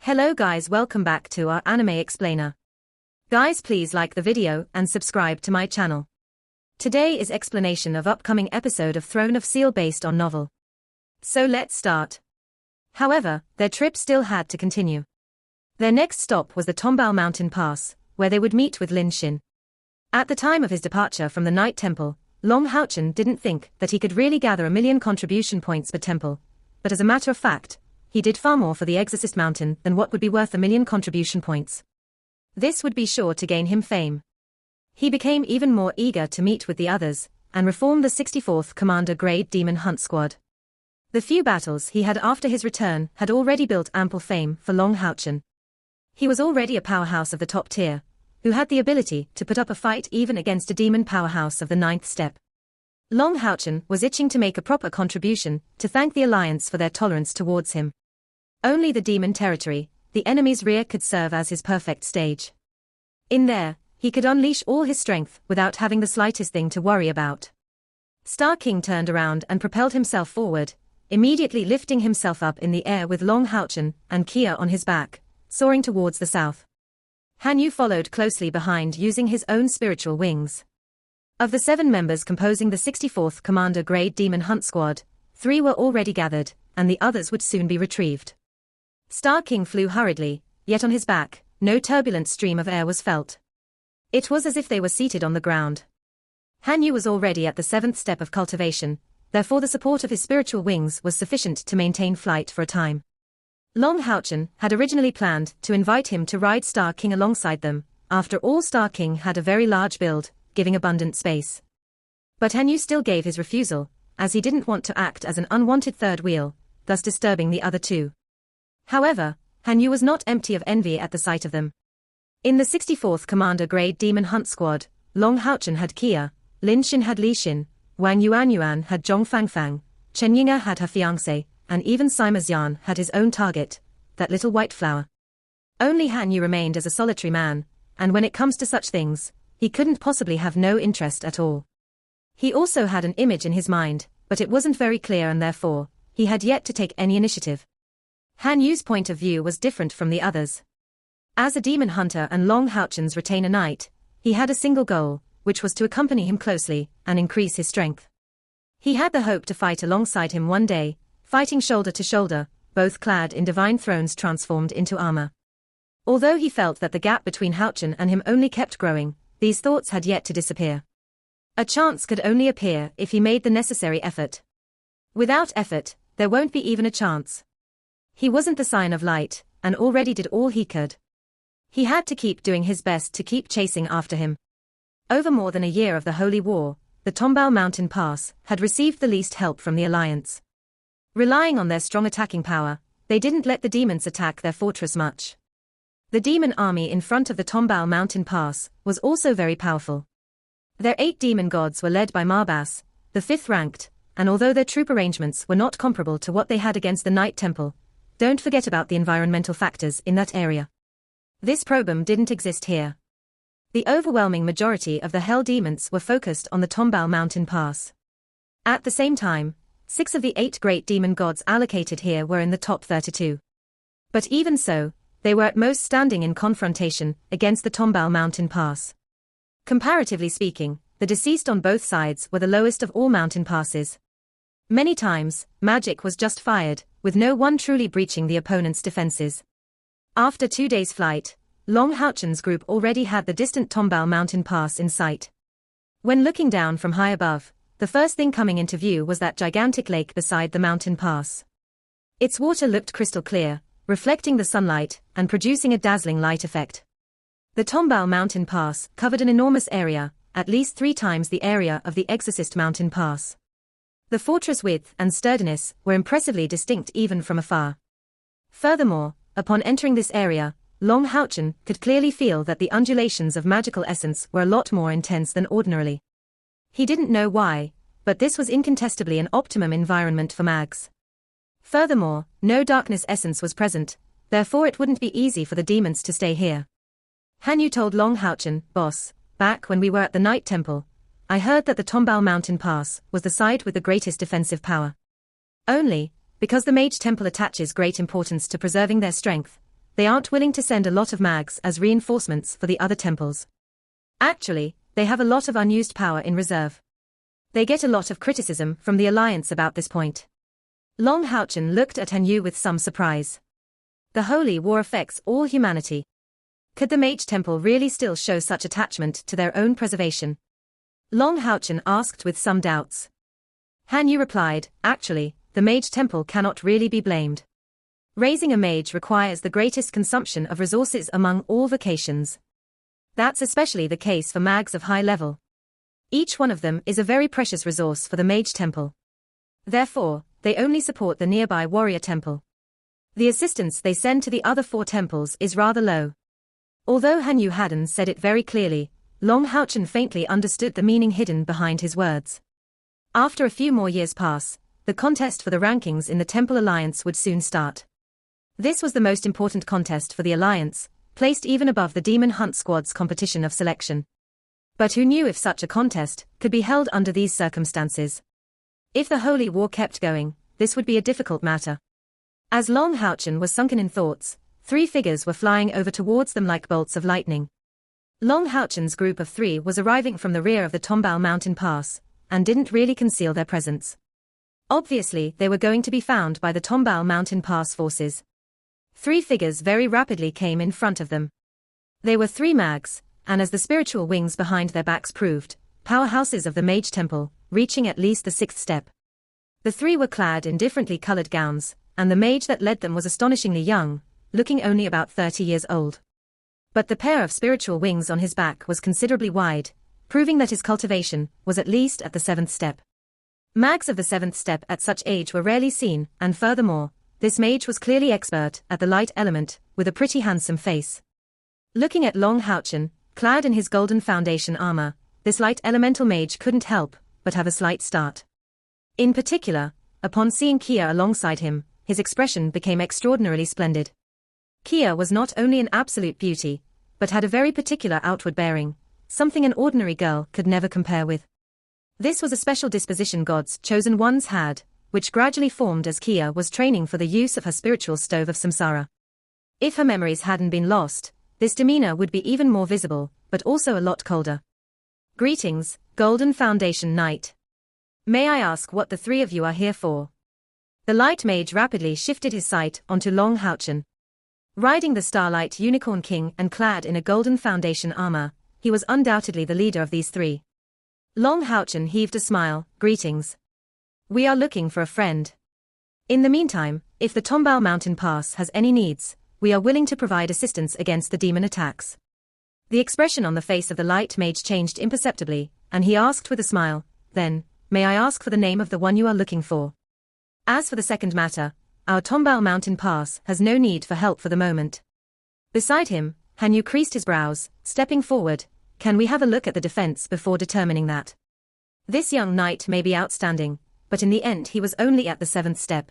Hello guys, welcome back to our anime explainer. Guys, please like the video and subscribe to my channel. Today is explanation of upcoming episode of Throne of Seal based on novel. So let's start. However, their trip still had to continue. Their next stop was the Tombao Mountain Pass, where they would meet with Lin Xin. At the time of his departure from the Night Temple, Long Haochen didn't think that he could really gather 1,000,000 contribution points per temple, but as a matter of fact, he did far more for the Exorcist Mountain than what would be worth 1,000,000 contribution points. This would be sure to gain him fame. He became even more eager to meet with the others, and reform the 64th Commander Grade Demon Hunt Squad. The few battles he had after his return had already built ample fame for Long Haochen. He was already a powerhouse of the top tier, who had the ability to put up a fight even against a demon powerhouse of the 9th step. Long Haochen was itching to make a proper contribution to thank the Alliance for their tolerance towards him. Only the demon territory, the enemy's rear, could serve as his perfect stage. In there, he could unleash all his strength without having the slightest thing to worry about. Star King turned around and propelled himself forward, immediately lifting himself up in the air with Long Haochen and Kia on his back, soaring towards the south. Han Yu followed closely behind using his own spiritual wings. Of the 7 members composing the 64th Commander Grade Demon Hunt Squad, 3 were already gathered, and the others would soon be retrieved. Star King flew hurriedly, yet on his back, no turbulent stream of air was felt. It was as if they were seated on the ground. Han Yu was already at the 7th step of cultivation, therefore the support of his spiritual wings was sufficient to maintain flight for a time. Long Haochen had originally planned to invite him to ride Star King alongside them. After all, Star King had a very large build, giving abundant space. But Han Yu still gave his refusal, as he didn't want to act as an unwanted third wheel, thus disturbing the other 2. However, Han Yu was not empty of envy at the sight of them. In the 64th Commander Grade Demon Hunt Squad, Long Haochen had Kia, Lin Xin had Li Xin, Wang Yuanyuan had Zhong Fangfang, Chen Yinga had her fiancé, and even Sima Xian had his own target, that little white flower. Only Han Yu remained as a solitary man, and when it comes to such things, he couldn't possibly have no interest at all. He also had an image in his mind, but it wasn't very clear and therefore, he had yet to take any initiative. Han Yu's point of view was different from the others. As a demon hunter and Long Haochen's retainer knight, he had a single goal, which was to accompany him closely and increase his strength. He had the hope to fight alongside him one day, fighting shoulder to shoulder, both clad in divine thrones transformed into armor. Although he felt that the gap between Haochen and him only kept growing, these thoughts had yet to disappear. A chance could only appear if he made the necessary effort. Without effort, there won't be even a chance. He wasn't the sign of light, and already did all he could. He had to keep doing his best to keep chasing after him. Over more than a year of the Holy War, the Tombao Mountain Pass had received the least help from the Alliance. Relying on their strong attacking power, they didn't let the demons attack their fortress much. The demon army in front of the Tombao Mountain Pass was also very powerful. Their 8 demon gods were led by Marbas, the 5th ranked, and although their troop arrangements were not comparable to what they had against the Night Temple, don't forget about the environmental factors in that area. This problem didn't exist here. The overwhelming majority of the Hell demons were focused on the Tombao Mountain Pass. At the same time, 6 of the 8 great demon gods allocated here were in the top 32. But even so, they were at most standing in confrontation against the Tombao Mountain Pass. Comparatively speaking, the deceased on both sides were the lowest of all mountain passes. Many times, magic was just fired, with no one truly breaching the opponent's defenses. After 2 days' flight, Long Haochen's group already had the distant Tombao Mountain Pass in sight. When looking down from high above, the first thing coming into view was that gigantic lake beside the mountain pass. Its water looked crystal clear, reflecting the sunlight and producing a dazzling light effect. The Tombao Mountain Pass covered an enormous area, at least 3 times the area of the Exorcist Mountain Pass. The fortress width and sturdiness were impressively distinct even from afar. Furthermore, upon entering this area, Long Haochen could clearly feel that the undulations of magical essence were a lot more intense than ordinarily. He didn't know why, but this was incontestably an optimum environment for mags. Furthermore, no darkness essence was present, therefore it wouldn't be easy for the demons to stay here. Han Yu told Long Haochen, "Boss, back when we were at the Night Temple, I heard that the Tombao Mountain Pass was the side with the greatest defensive power. Only, because the Mage Temple attaches great importance to preserving their strength, they aren't willing to send a lot of mags as reinforcements for the other temples. Actually, they have a lot of unused power in reserve. They get a lot of criticism from the Alliance about this point. Long Houchen looked at Han Yu with some surprise. The Holy War affects all humanity. Could the Mage Temple really still show such attachment to their own preservation? Long Houchen asked with some doubts. Han Yu replied, actually, the Mage Temple cannot really be blamed. Raising a mage requires the greatest consumption of resources among all vocations. That's especially the case for mags of high level. Each one of them is a very precious resource for the Mage Temple. Therefore, they only support the nearby Warrior Temple. The assistance they send to the other 4 temples is rather low. Although Han Yu hadn't said it very clearly, Long Houchen faintly understood the meaning hidden behind his words. After a few more years pass, the contest for the rankings in the Temple Alliance would soon start. This was the most important contest for the Alliance, placed even above the Demon Hunt Squad's competition of selection. But who knew if such a contest could be held under these circumstances? If the Holy War kept going, this would be a difficult matter. As Long Houchen was sunken in thoughts, 3 figures were flying over towards them like bolts of lightning. Long Houchen's group of 3 was arriving from the rear of the Tombal Mountain Pass, and didn't really conceal their presence. Obviously, they were going to be found by the Tombal Mountain Pass forces. 3 figures very rapidly came in front of them. They were 3 mags, and as the spiritual wings behind their backs proved, powerhouses of the Mage Temple, reaching at least the 6th step. The 3 were clad in differently colored gowns, and the mage that led them was astonishingly young, looking only about 30 years old. But the pair of spiritual wings on his back was considerably wide, proving that his cultivation was at least at the 7th step. Mags of the 7th step at such age were rarely seen, and furthermore, this mage was clearly expert at the light element, with a pretty handsome face. Looking at Long Houchen, clad in his golden foundation armor, this light elemental mage couldn't help but have a slight start. In particular, upon seeing Kia alongside him, his expression became extraordinarily splendid. Kia was not only an absolute beauty, but had a very particular outward bearing, something an ordinary girl could never compare with. This was a special disposition God's chosen ones had, which gradually formed as Kia was training for the use of her spiritual stove of samsara. If her memories hadn't been lost, this demeanor would be even more visible, but also a lot colder. Greetings, Golden Foundation Knight. May I ask what the 3 of you are here for? The light mage rapidly shifted his sight onto Long Houchen. Riding the Starlight Unicorn King and clad in a golden foundation armor, he was undoubtedly the leader of these 3. Long Houchen heaved a smile, greetings. We are looking for a friend. In the meantime, if the Tombal Mountain Pass has any needs, we are willing to provide assistance against the demon attacks. The expression on the face of the light mage changed imperceptibly, and he asked with a smile, then, may I ask for the name of the one you are looking for? As for the second matter, our Tombal Mountain Pass has no need for help for the moment. Beside him, Han Yu creased his brows, stepping forward. Can we have a look at the defense before determining that? This young knight may be outstanding, but in the end he was only at the 7th step.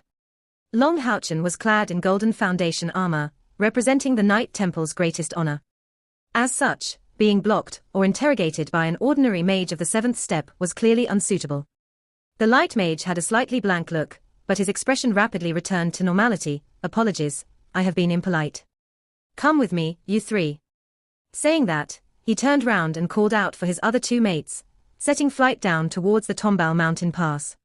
Long Houchen was clad in golden foundation armor, representing the Knight Temple's greatest honor. As such, being blocked or interrogated by an ordinary mage of the 7th step was clearly unsuitable. The light mage had a slightly blank look, but his expression rapidly returned to normality. Apologies, I have been impolite. Come with me, you 3. Saying that, he turned round and called out for his other 2 mates, setting flight down towards the Tombal Mountain Pass.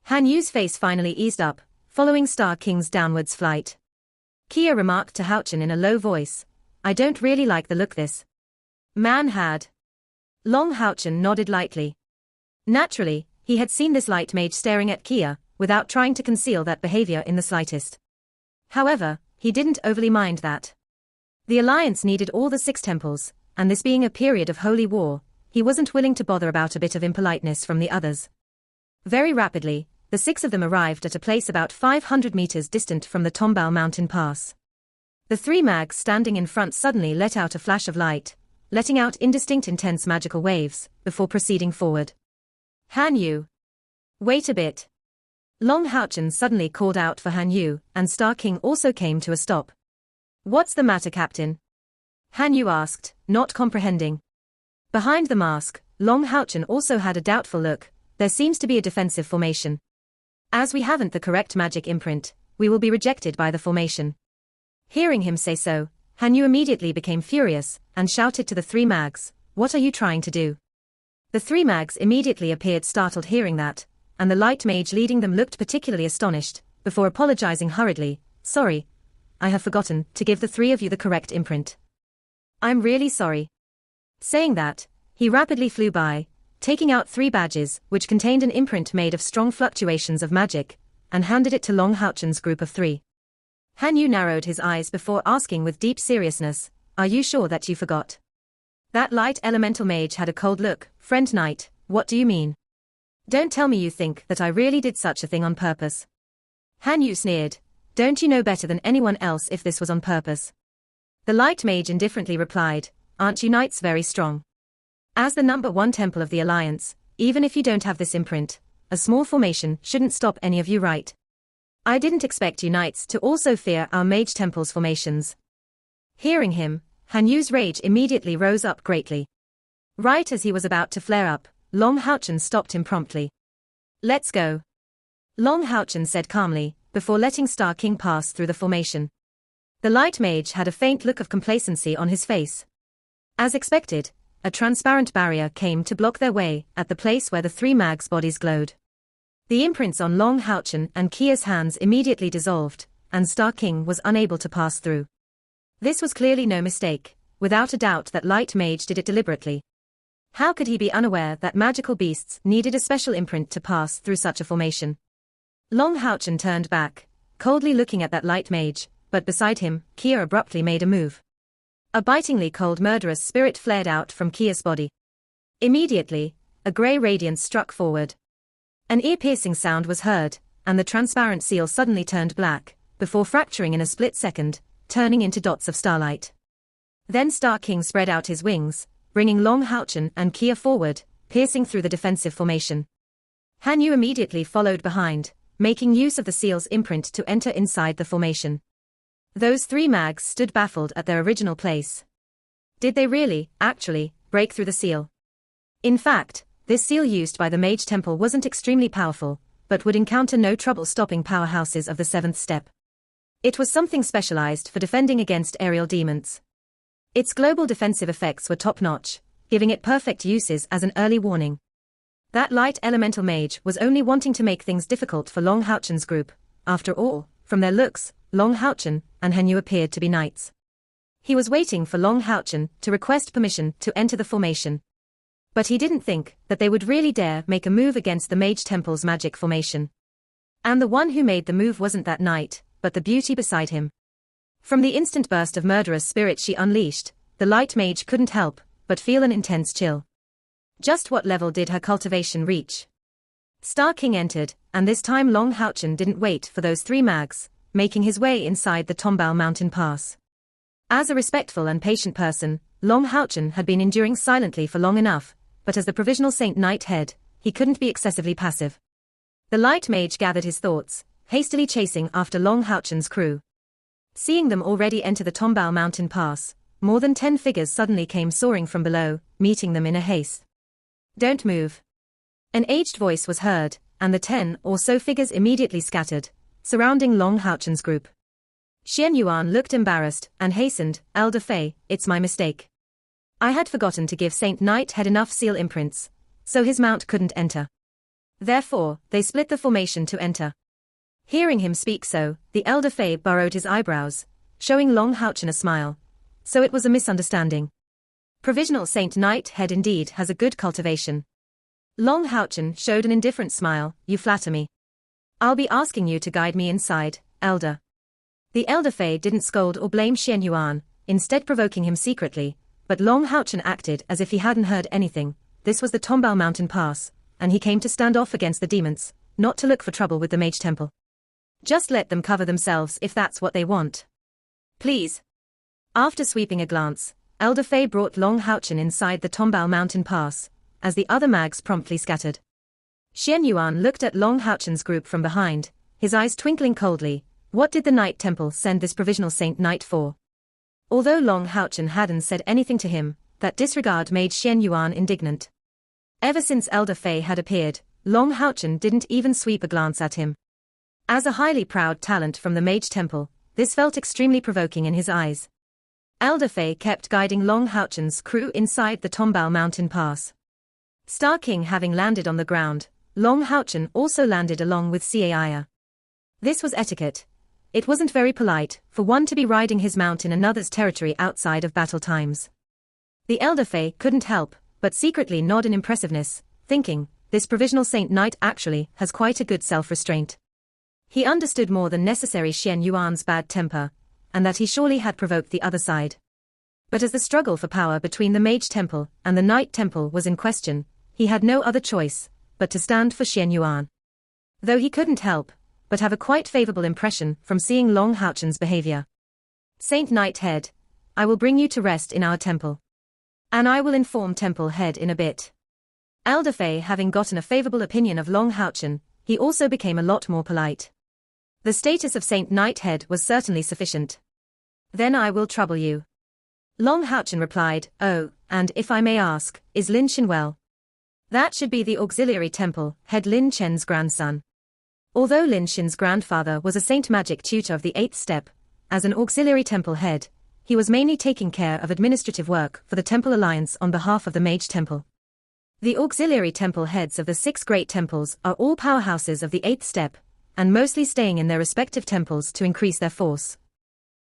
Han Yu's face finally eased up, following Star King's downwards flight. Kia remarked to Houchen in a low voice, I don't really like the look this man had. Long Houchen nodded lightly. Naturally, he had seen this light mage staring at Kia, without trying to conceal that behavior in the slightest. However, he didn't overly mind that. The Alliance needed all the 6 temples, and this being a period of holy war, he wasn't willing to bother about a bit of impoliteness from the others. Very rapidly, the 6 of them arrived at a place about 500 meters distant from the Tombal Mountain Pass. The 3 mags standing in front suddenly let out a flash of light, letting out indistinct intense magical waves, before proceeding forward. Han Yu. Wait a bit. Long Houchen suddenly called out for Han Yu, and Star King also came to a stop. What's the matter, Captain? Han Yu asked, not comprehending. Behind the mask, Long Houchen also had a doubtful look. There seems to be a defensive formation. As we haven't the correct magic imprint, we will be rejected by the formation. Hearing him say so, Han Yu immediately became furious, and shouted to the three mags, "What are you trying to do?" The three mags immediately appeared startled hearing that, and the light mage leading them looked particularly astonished, before apologizing hurriedly, "Sorry, I have forgotten to give the three of you the correct imprint. I'm really sorry." Saying that, he rapidly flew by, taking out 3 badges which contained an imprint made of strong fluctuations of magic, and handed it to Long Houchen's group of 3. Han Yu narrowed his eyes before asking with deep seriousness, "Are you sure that you forgot?" That light elemental mage had a cold look. "Friend Knight, what do you mean? Don't tell me you think that I really did such a thing on purpose." Han Yu sneered, "Don't you know better than anyone else if this was on purpose?" The light mage indifferently replied, "Aren't you knights very strong? As the number 1 temple of the Alliance, even if you don't have this imprint, a small formation shouldn't stop any of you, right? I didn't expect you knights to also fear our mage temple's formations." Hearing him, Han Yu's rage immediately rose up greatly. Right as he was about to flare up, Long Houchen stopped him promptly. "Let's go," Long Houchen said calmly, before letting Star King pass through the formation. The light mage had a faint look of complacency on his face. As expected, a transparent barrier came to block their way at the place where the 3 mags' bodies glowed. The imprints on Long Houchen and Kia's hands immediately dissolved, and Star King was unable to pass through. This was clearly no mistake, without a doubt that light mage did it deliberately. How could he be unaware that magical beasts needed a special imprint to pass through such a formation? Long Houchen turned back, coldly looking at that light mage, but beside him, Kia abruptly made a move. A bitingly cold murderous spirit flared out from Kia's body. Immediately, a grey radiance struck forward. An ear-piercing sound was heard, and the transparent seal suddenly turned black, before fracturing in a split second, turning into dots of starlight. Then Star King spread out his wings, bringing Long Houchen and Kia forward, piercing through the defensive formation. Han Yu immediately followed behind, making use of the seal's imprint to enter inside the formation. Those 3 mags stood baffled at their original place. Did they really, actually, break through the seal? In fact, this seal used by the Mage Temple wasn't extremely powerful, but would encounter no trouble stopping powerhouses of the 7th step. It was something specialized for defending against aerial demons. Its global defensive effects were top-notch, giving it perfect uses as an early warning. That light elemental mage was only wanting to make things difficult for Long Houchen's group. After all, from their looks, Long Houchen and Han Yu appeared to be knights. He was waiting for Long Houchen to request permission to enter the formation. But he didn't think that they would really dare make a move against the Mage Temple's magic formation. And the one who made the move wasn't that knight, but the beauty beside him. From the instant burst of murderous spirit she unleashed, the light mage couldn't help but feel an intense chill. Just what level did her cultivation reach? Star King entered, and this time Long Houchen didn't wait for those 3 mags, making his way inside the Tombao mountain pass. As a respectful and patient person, Long Houchen had been enduring silently for long enough, but as the provisional Saint Knight head, he couldn't be excessively passive. The light mage gathered his thoughts, hastily chasing after Long Houchen's crew. Seeing them already enter the Tombao mountain pass, more than 10 figures suddenly came soaring from below, meeting them in a haste. "Don't move." An aged voice was heard, and the 10 or so figures immediately scattered, surrounding Long Houchen's group. Xian Yuan looked embarrassed and hastened, "Elder Fei, it's my mistake. I had forgotten to give Saint Knight had enough seal imprints, so his mount couldn't enter. Therefore, they split the formation to enter." Hearing him speak so, the Elder Fei burrowed his eyebrows, showing Long Houchen a smile. So it was a misunderstanding. Provisional Saint Knight head indeed has a good cultivation. Long Houchen showed an indifferent smile. "You flatter me. I'll be asking you to guide me inside, Elder." The Elder Fei didn't scold or blame Xian Yuan, instead provoking him secretly, but Long Houchen acted as if he hadn't heard anything. This was the Tombao mountain pass, and he came to stand off against the demons, not to look for trouble with the Mage Temple. Just let them cover themselves if that's what they want. Please. After sweeping a glance, Elder Fei brought Long Houchen inside the Tombao mountain pass, as the other mags promptly scattered. Xian Yuan looked at Long Houchen's group from behind, his eyes twinkling coldly. What did the Knight Temple send this provisional Saint Knight for? Although Long Houchen hadn't said anything to him, that disregard made Xian Yuan indignant. Ever since Elder Fei had appeared, Long Houchen didn't even sweep a glance at him. As a highly proud talent from the Mage Temple, this felt extremely provoking in his eyes. Elder Fei kept guiding Long Houchen's crew inside the Tombao mountain pass. Star King having landed on the ground, Long Houchen also landed along with Caia. This was etiquette. It wasn't very polite for one to be riding his mount in another's territory outside of battle times. The Elder Fei couldn't help but secretly nod in impressiveness, thinking, this provisional Saint Knight actually has quite a good self-restraint. He understood more than necessary Xian Yuan's bad temper, and that he surely had provoked the other side. But as the struggle for power between the Mage Temple and the Knight Temple was in question, he had no other choice but to stand for Xian Yuan. Though he couldn't help but have a quite favorable impression from seeing Long Houchen's behavior. Saint Knight Head, I will bring you to rest in our temple. And I will inform Temple Head in a bit. Elder Fei having gotten a favorable opinion of Long Houchen, he also became a lot more polite. The status of Saint Knight Head was certainly sufficient. Then I will trouble you. Long Houchen replied, oh, and if I may ask, is Lin Chen well? That should be the auxiliary temple head Lin Chen's grandson. Although Lin Chen's grandfather was a Saint Magic tutor of the 8th step, as an auxiliary temple head, he was mainly taking care of administrative work for the Temple Alliance on behalf of the Mage Temple. The auxiliary temple heads of the 6 great temples are all powerhouses of the 8th step, and mostly staying in their respective temples to increase their force.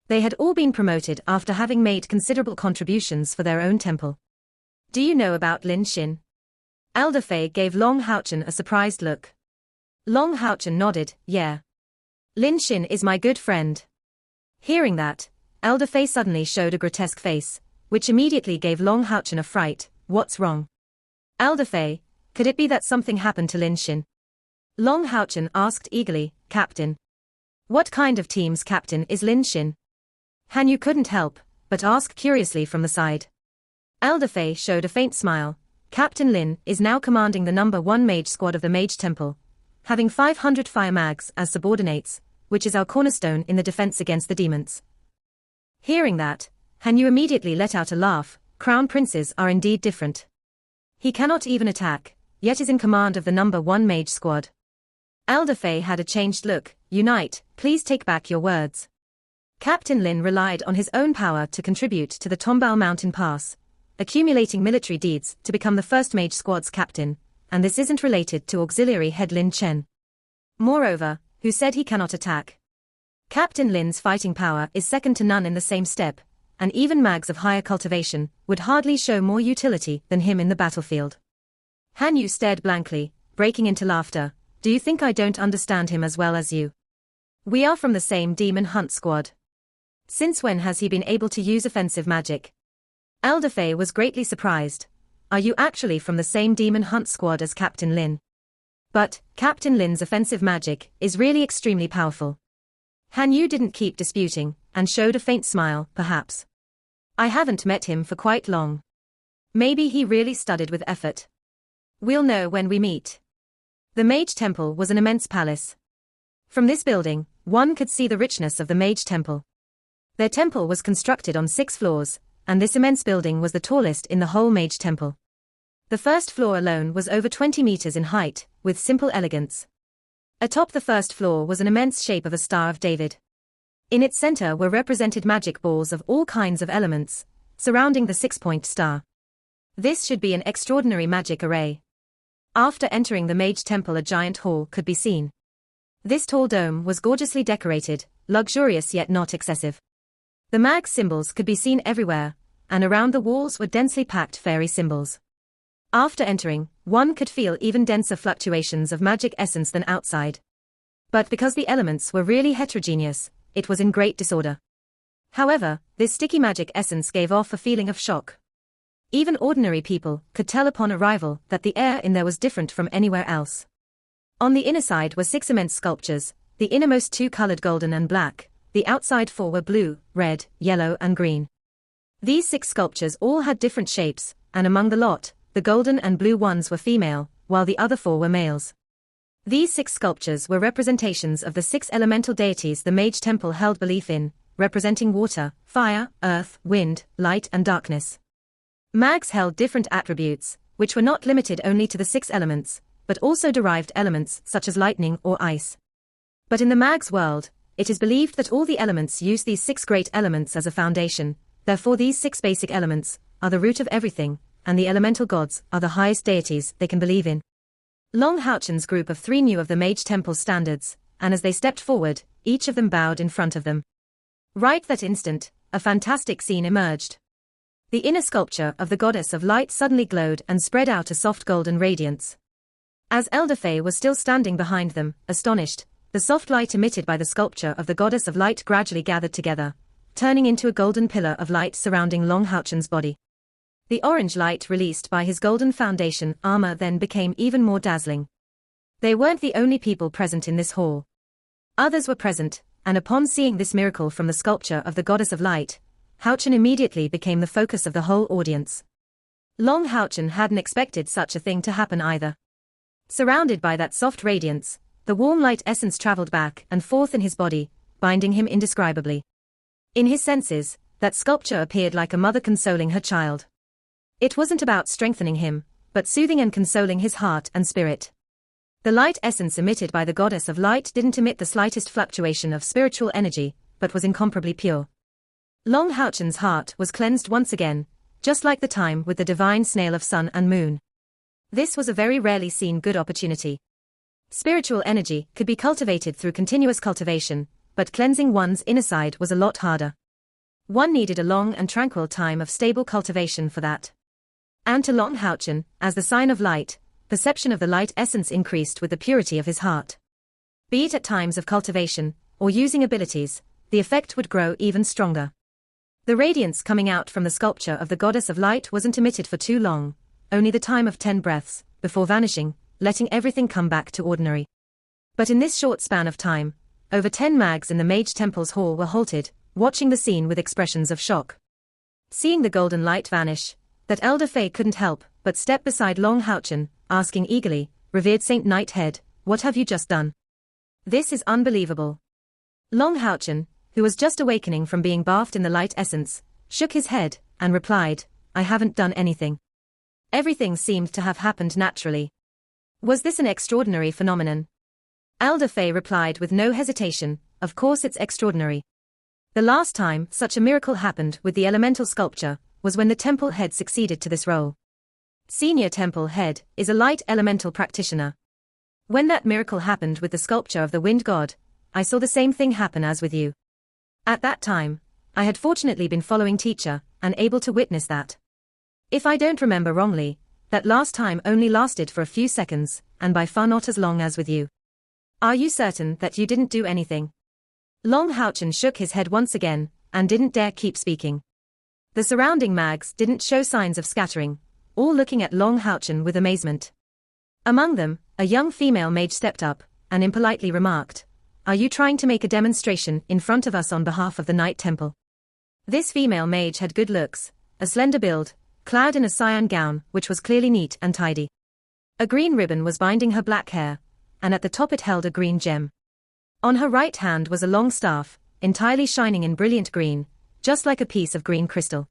They had all been promoted after having made considerable contributions for their own temple. Do you know about Lin Xin? Elder Fei gave Long Houchen a surprised look. Long Houchen nodded, yeah. Lin Xin is my good friend. Hearing that, Elder Fei suddenly showed a grotesque face, which immediately gave Long Houchen a fright. What's wrong? Elder Fei, could it be that something happened to Lin Xin? Long Houchen asked eagerly, Captain. What kind of team's captain is Lin Xin? Han Yu couldn't help but ask curiously from the side. Elder Fei showed a faint smile. Captain Lin is now commanding the number 1 mage squad of the Mage Temple, having 500 fire mags as subordinates, which is our cornerstone in the defense against the demons. Hearing that, Han Yu immediately let out a laugh. Crown princes are indeed different. He cannot even attack, yet is in command of the number 1 mage squad. Elder Fei had a changed look. Unite, please take back your words. Captain Lin relied on his own power to contribute to the Tombao Mountain Pass, accumulating military deeds to become the first mage squad's captain, and this isn't related to auxiliary head Lin Chen. Moreover, who said he cannot attack? Captain Lin's fighting power is second to none in the same step, and even mags of higher cultivation would hardly show more utility than him in the battlefield. Han Yu stared blankly, breaking into laughter. Do you think I don't understand him as well as you? We are from the same demon hunt squad. Since when has he been able to use offensive magic? Elder Fei was greatly surprised. Are you actually from the same demon hunt squad as Captain Lin? But, Captain Lin's offensive magic is really extremely powerful. Han Yu didn't keep disputing, and showed a faint smile, perhaps. I haven't met him for quite long. Maybe he really studied with effort. We'll know when we meet. The Mage Temple was an immense palace. From this building, one could see the richness of the Mage Temple. Their temple was constructed on 6 floors, and this immense building was the tallest in the whole Mage Temple. The first floor alone was over 20 meters in height, with simple elegance. Atop the first floor was an immense shape of a Star of David. In its center were represented magic balls of all kinds of elements, surrounding the 6-point star. This should be an extraordinary magic array. After entering the Mage Temple, a giant hall could be seen. This tall dome was gorgeously decorated, luxurious yet not excessive. The mag symbols could be seen everywhere, and around the walls were densely packed fairy symbols. After entering, one could feel even denser fluctuations of magic essence than outside. But because the elements were really heterogeneous, it was in great disorder. However, this sticky magic essence gave off a feeling of shock. Even ordinary people could tell upon arrival that the air in there was different from anywhere else. On the inner side were 6 immense sculptures, the innermost 2 colored golden and black, the outside 4 were blue, red, yellow and green. These 6 sculptures all had different shapes, and among the lot, the golden and blue ones were female, while the other 4 were males. These 6 sculptures were representations of the 6 elemental deities the Mage Temple held belief in, representing water, fire, earth, wind, light and darkness. Mags held different attributes, which were not limited only to the 6 elements, but also derived elements such as lightning or ice. But in the Mag's world, It is believed that all the elements use these 6 great elements as a foundation, therefore these 6 basic elements are the root of everything, and the elemental gods are the highest deities they can believe in. Long Houchen's group of 3 knew of the mage temple's standards, and as they stepped forward, each of them bowed in front of them. Right that instant, a fantastic scene emerged. The inner sculpture of the goddess of light suddenly glowed and spread out a soft golden radiance. As Elder Faye was still standing behind them, astonished, the soft light emitted by the sculpture of the goddess of light gradually gathered together, turning into a golden pillar of light surrounding Long Houchen's body. The orange light released by his golden foundation armor then became even more dazzling. They weren't the only people present in this hall. Others were present, and upon seeing this miracle from the sculpture of the goddess of light, Houchen immediately became the focus of the whole audience. Long Houchen hadn't expected such a thing to happen either. Surrounded by that soft radiance, the warm light essence traveled back and forth in his body, binding him indescribably. In his senses, that sculpture appeared like a mother consoling her child. It wasn't about strengthening him, but soothing and consoling his heart and spirit. The light essence emitted by the goddess of light didn't emit the slightest fluctuation of spiritual energy, but was incomparably pure. Long Houchen's heart was cleansed once again, just like the time with the divine snail of sun and moon. This was a very rarely seen good opportunity. Spiritual energy could be cultivated through continuous cultivation, but cleansing one's inner side was a lot harder. One needed a long and tranquil time of stable cultivation for that. And to Long Houchen, as the sign of light, perception of the light essence increased with the purity of his heart. Be it at times of cultivation, or using abilities, the effect would grow even stronger. The radiance coming out from the sculpture of the goddess of light wasn't emitted for too long, only the time of 10 breaths, before vanishing, letting everything come back to ordinary. But in this short span of time, over 10 mags in the Mage Temple's hall were halted, watching the scene with expressions of shock. Seeing the golden light vanish, that Elder Faye couldn't help but step beside Long Houchen, asking eagerly, "Revered Saint Nighthead, what have you just done? This is unbelievable." Long Houchen, who was just awakening from being bathed in the light essence, shook his head and replied, "I haven't done anything. Everything seemed to have happened naturally." Was this an extraordinary phenomenon? Elder Faye replied with no hesitation, "Of course it's extraordinary. The last time such a miracle happened with the elemental sculpture was when the temple head succeeded to this role. Senior temple head is a light elemental practitioner. When that miracle happened with the sculpture of the wind god, I saw the same thing happen as with you. At that time, I had fortunately been following teacher and able to witness that. If I don't remember wrongly, that last time only lasted for a few seconds, and by far not as long as with you. Are you certain that you didn't do anything?" Long Houchen shook his head once again, and didn't dare keep speaking. The surrounding mags didn't show signs of scattering, all looking at Long Houchen with amazement. Among them, a young female mage stepped up, and impolitely remarked, "Are you trying to make a demonstration in front of us on behalf of the Night Temple?" This female mage had good looks, a slender build, clad in a cyan gown which was clearly neat and tidy. A green ribbon was binding her black hair, and at the top it held a green gem. On her right hand was a long staff, entirely shining in brilliant green, just like a piece of green crystal.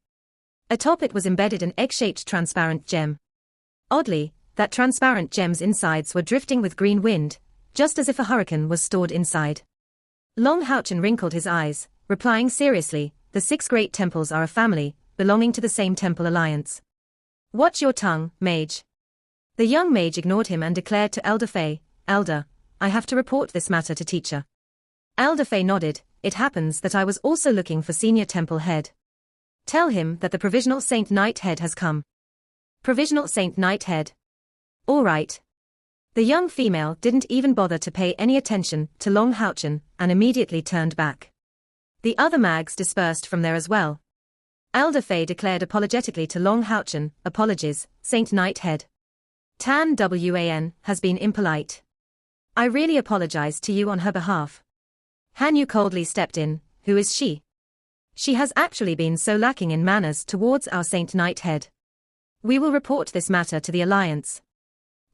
Atop it was embedded an egg-shaped transparent gem. Oddly, that transparent gem's insides were drifting with green wind, just as if a hurricane was stored inside. Long Houchen wrinkled his eyes, replying seriously, "The 6 great temples are a family, belonging to the same temple alliance." "Watch your tongue, mage." The young mage ignored him and declared to Elder Faye, "Elder, I have to report this matter to teacher." Elder Faye nodded, "It happens that I was also looking for senior temple head. Tell him that the provisional Saint Nighthead has come." "Provisional Saint Nighthead. All right." The young female didn't even bother to pay any attention to Long Houchen, and immediately turned back. The other mags dispersed from there as well. Elder Faye declared apologetically to Long Houchen, "Apologies, Saint Nighthead. Tan Wan has been impolite. I really apologize to you on her behalf." Hanyu coldly stepped in. "Who is she? She has actually been so lacking in manners towards our Saint Nighthead. We will report this matter to the Alliance."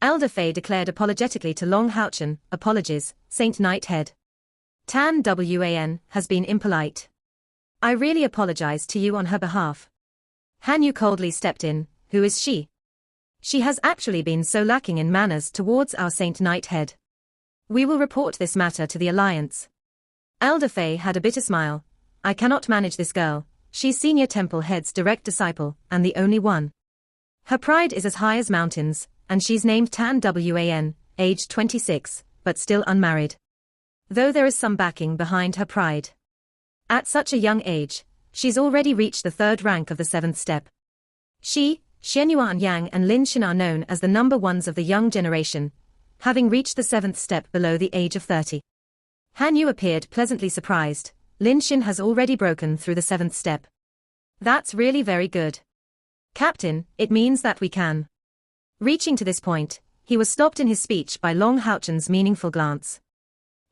Elder Faye declared apologetically to Long Houchen, "Apologies, Saint Nighthead. Tan Wan has been impolite. I really apologize to you on her behalf." Hanyu coldly stepped in. "Who is she? She has actually been so lacking in manners towards our Saint Nighthead. We will report this matter to the Alliance." Elder Fei had a bitter smile. I cannot manage this girl. She's Senior Temple Head's direct disciple, and the only one. Her pride is as high as mountains, and she's named Tan Wan, aged 26, but still unmarried. Though there is some backing behind her pride. At such a young age, she's already reached the 3rd rank of the 7th step. She, Xianyuan Yang and Lin Xin are known as the number ones of the young generation, having reached the 7th step below the age of 30. Han Yu appeared pleasantly surprised. Lin Xin has already broken through the 7th step. That's really very good. Captain, it means that we can. Reaching to this point, he was stopped in his speech by Long Haochen's meaningful glance.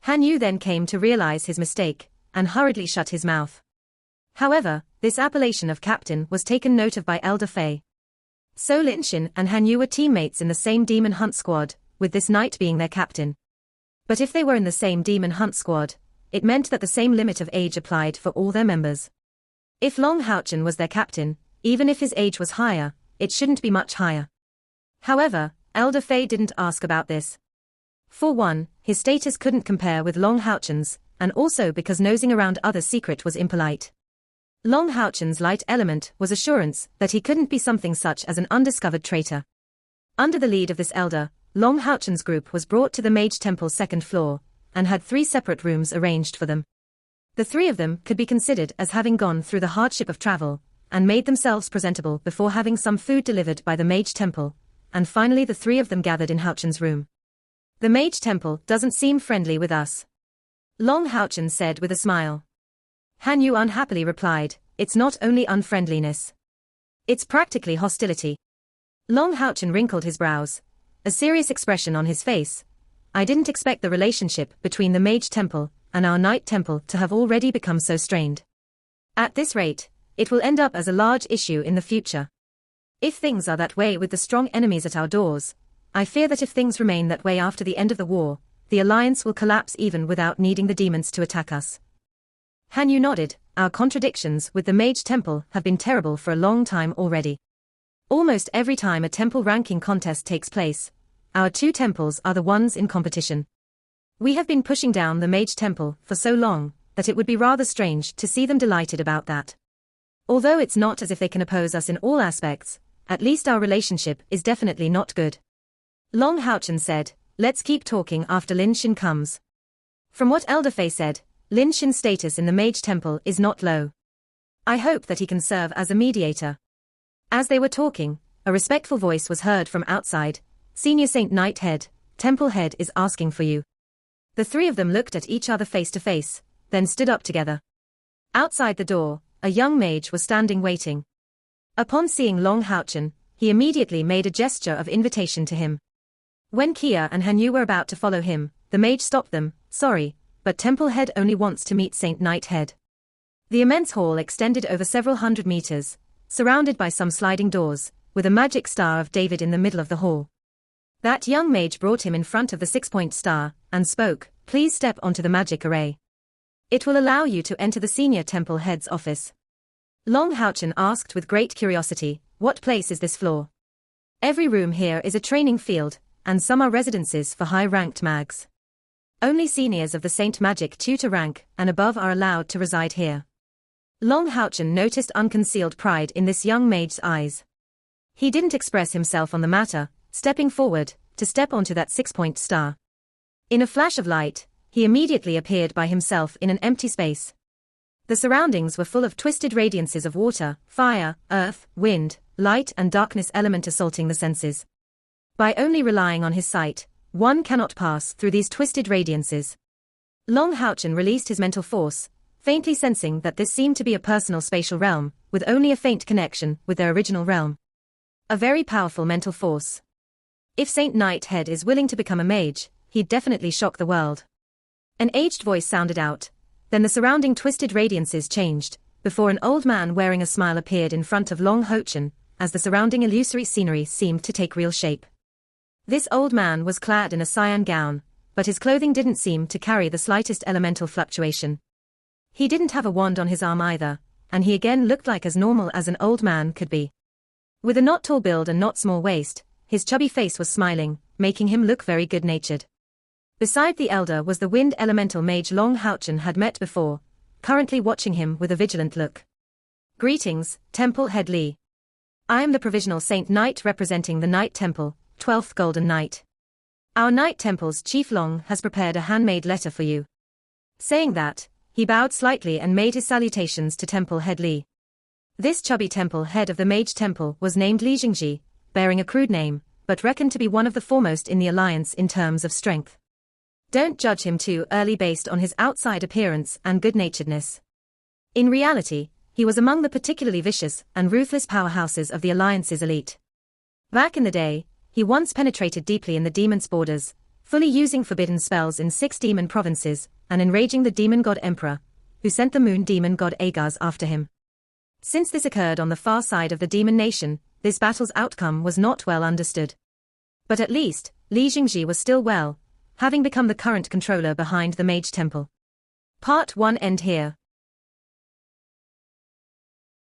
Han Yu then came to realize his mistake, and hurriedly shut his mouth. However, this appellation of captain was taken note of by Elder Fei. So Lin Xin and Han Yu were teammates in the same demon hunt squad, with this knight being their captain. But if they were in the same demon hunt squad, it meant that the same limit of age applied for all their members. If Long Haochen was their captain, even if his age was higher, it shouldn't be much higher. However, Elder Fei didn't ask about this. For one, his status couldn't compare with Long Haochen's, and also because nosing around others' secret was impolite. Long Haochen's light element was assurance that he couldn't be something such as an undiscovered traitor. Under the lead of this elder, Long Haochen's group was brought to the Mage Temple's 2nd floor, and had 3 separate rooms arranged for them. The 3 of them could be considered as having gone through the hardship of travel, and made themselves presentable before having some food delivered by the Mage Temple, and finally the 3 of them gathered in Haochen's room. The Mage Temple doesn't seem friendly with us, Long Haochen said with a smile. Han Yu unhappily replied, it's not only unfriendliness. It's practically hostility. Long Haochen wrinkled his brows, a serious expression on his face. I didn't expect the relationship between the Mage Temple and our Knight Temple to have already become so strained. At this rate, it will end up as a large issue in the future. If things are that way with the strong enemies at our doors, I fear that if things remain that way after the end of the war, the alliance will collapse even without needing the demons to attack us. Han Yu nodded. Our contradictions with the Mage Temple have been terrible for a long time already. Almost every time a temple ranking contest takes place, our 2 temples are the ones in competition. We have been pushing down the Mage Temple for so long that it would be rather strange to see them delighted about that. Although it's not as if they can oppose us in all aspects, at least our relationship is definitely not good. Long Haochen said, let's keep talking after Lin Xin comes. From what Elder Fei said, Lin Xin's status in the Mage Temple is not low. I hope that he can serve as a mediator. As they were talking, a respectful voice was heard from outside. Senior Saint Knight Head, Temple Head is asking for you. The 3 of them looked at each other face to face, then stood up together. Outside the door, a young mage was standing waiting. Upon seeing Long Haochen, he immediately made a gesture of invitation to him. When Kia and Han Yu were about to follow him, the mage stopped them. Sorry, but Temple Head only wants to meet Saint Knight Head. The immense hall extended over several hundred meters, surrounded by some sliding doors, with a magic star of David in the middle of the hall. That young mage brought him in front of the 6-point star, and spoke, please step onto the magic array. It will allow you to enter the Senior Temple Head's office. Long Haochen asked with great curiosity, what place is this floor? Every room here is a training field, and some are residences for high-ranked mags. Only seniors of the Saint Magic Tutor rank and above are allowed to reside here. Long Haochen noticed unconcealed pride in this young mage's eyes. He didn't express himself on the matter, stepping forward to step onto that 6-point star. In a flash of light, he immediately appeared by himself in an empty space. The surroundings were full of twisted radiances of water, fire, earth, wind, light and darkness element assaulting the senses. By only relying on his sight, one cannot pass through these twisted radiances. Long Haochen released his mental force, faintly sensing that this seemed to be a personal spatial realm, with only a faint connection with their original realm. A very powerful mental force. If Saint Knight Head is willing to become a mage, he'd definitely shock the world. An aged voice sounded out. Then the surrounding twisted radiances changed, before an old man wearing a smile appeared in front of Long Haochen, as the surrounding illusory scenery seemed to take real shape. This old man was clad in a cyan gown, but his clothing didn't seem to carry the slightest elemental fluctuation. He didn't have a wand on his arm either, and he again looked like as normal as an old man could be. With a not tall build and not small waist, his chubby face was smiling, making him look very good-natured. Beside the elder was the wind elemental mage Long Houchen had met before, currently watching him with a vigilant look. Greetings, Temple Head Lee. I am the Provisional Saint Knight representing the Knight Temple, 12th Golden Knight. Our Knight Temple's Chief Long has prepared a handmade letter for you. Saying that, he bowed slightly and made his salutations to Temple Head Lee. This chubby temple head of the Mage Temple was named Li Jingji, bearing a crude name, but reckoned to be one of the foremost in the alliance in terms of strength. Don't judge him too early based on his outside appearance and good-naturedness. In reality, he was among the particularly vicious and ruthless powerhouses of the alliance's elite. Back in the day, he once penetrated deeply in the demon's borders, fully using forbidden spells in 6 demon provinces, and enraging the demon god Emperor, who sent the moon demon god Agaz after him. Since this occurred on the far side of the demon nation, this battle's outcome was not well understood. But at least, Li Jingji was still well, having become the current controller behind the Mage Temple. Part 1 end here.